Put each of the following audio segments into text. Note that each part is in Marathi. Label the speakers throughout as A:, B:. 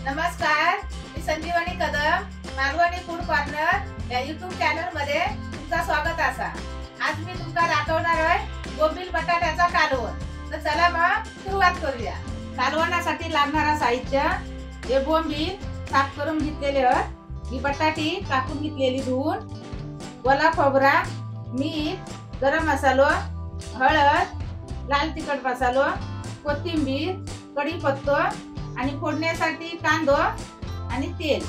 A: नमस्कार, मी संजीवनी कदम, मालवणी फूड कॉर्नर या YouTube चॅनल मध्ये तुमचं स्वागत असा। आज मी तुम्हाला दाखवणार आहे बोंबील बटाट्याचा कालवण। तर चला मग सुरुवात करूया। कालवणासाठी लागणारा साहित्य हे बोंबील साफ करून घेतलेले आहेत, ही बटाटी कापून घेतलेली धुवून, ओला खोबरा, मीठ, गरम मसाला, हळद, लाल तिखट मसाला, कोथिंबीर, कढीपत्ता आणि फोडण्यासाठी कांदा आणि तेल,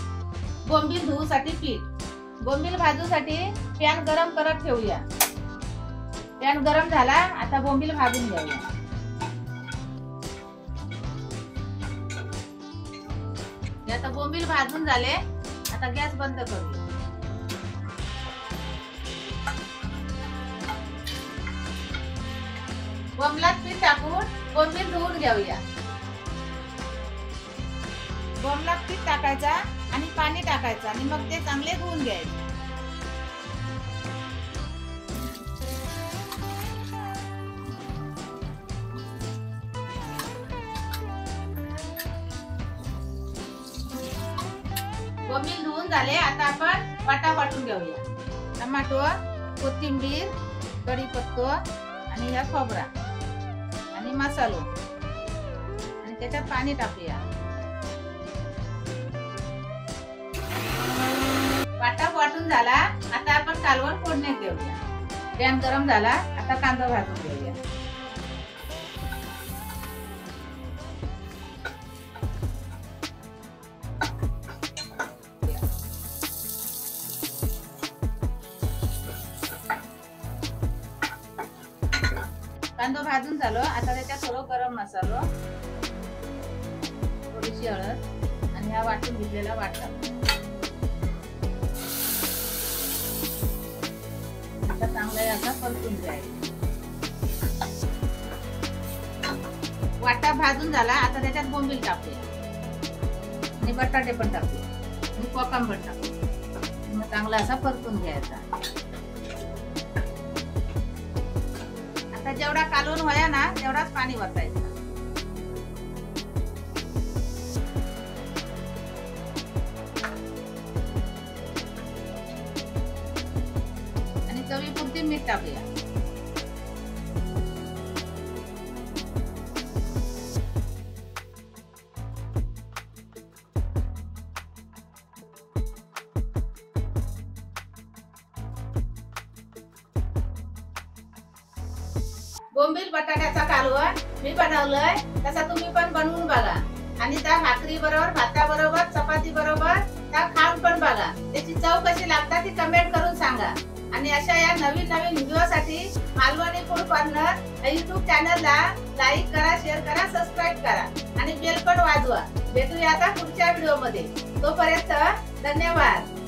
A: बोंबील धुवूसाठी पीठ। बोंबील भाजूसाठी पॅन गरम करत ठेवूया। पॅन गरम झाला, आता बोंबील भाजून घेऊया। आता बोंबील भाजून झाले, आता गॅस बंद करूया। बोंबलात पीठ टाकून बोंबील धुवून घेऊया। बोंबलात पीठ टाकायचा आणि पाणी टाकायचं आणि मग ते चांगले धुवून घ्यायचे। बोंबील धुवून झाले, आता आपण वाटा वाटून घेऊया। टमाटो, कोथिंबीर, कढीपत्ता आणि हा खोबरा आणि मसाला आणि त्याच्यात पाणी टाकूया। वाटा वाटून झाला, आता आपण कालवण फोडण्यात घेऊया। पॅन गरम झाला, आता कांदा भाजून घेऊया। कांदा भाजून झालो, आता त्याच्यात थोडं गरम मसाला, थोडीशी हळद आणि हा वाटून घेतलेला वाटा आता चांगला असा परतून घ्यायचा। वाटा भाजून झाला, आता त्याच्यात बोंबील टाकूया आणि बटाटे पण टाकूया आणि कोकम टाकूया। मग चांगला असा परतून घ्यायचा। आता जेवढा कालवण व्हाया ना तेवढाच पाणी वतायचं आणि चवीपुरती मीठ टाकूया। बोंबील बटाट्याचा कालवण मी बनवलंय, तसा तुम्ही पण बनवून बघा आणि त्या भाकरी बरोबर, भाता बरोबर, चपाती बरोबर त्या खाऊन पण बघा। त्याची चव कशी लागते ती कमेंट करून सांगा। आणि अशा या नवीन व्हिडिओसाठी मालवणी फूड कॉर्नर या YouTube चॅनलला लाईक करा, शेअर करा, सबस्क्राईब करा आणि बेल पण वाजवा। भेटूया आता पुढच्या व्हिडिओ मध्ये। तोपर्यंत धन्यवाद।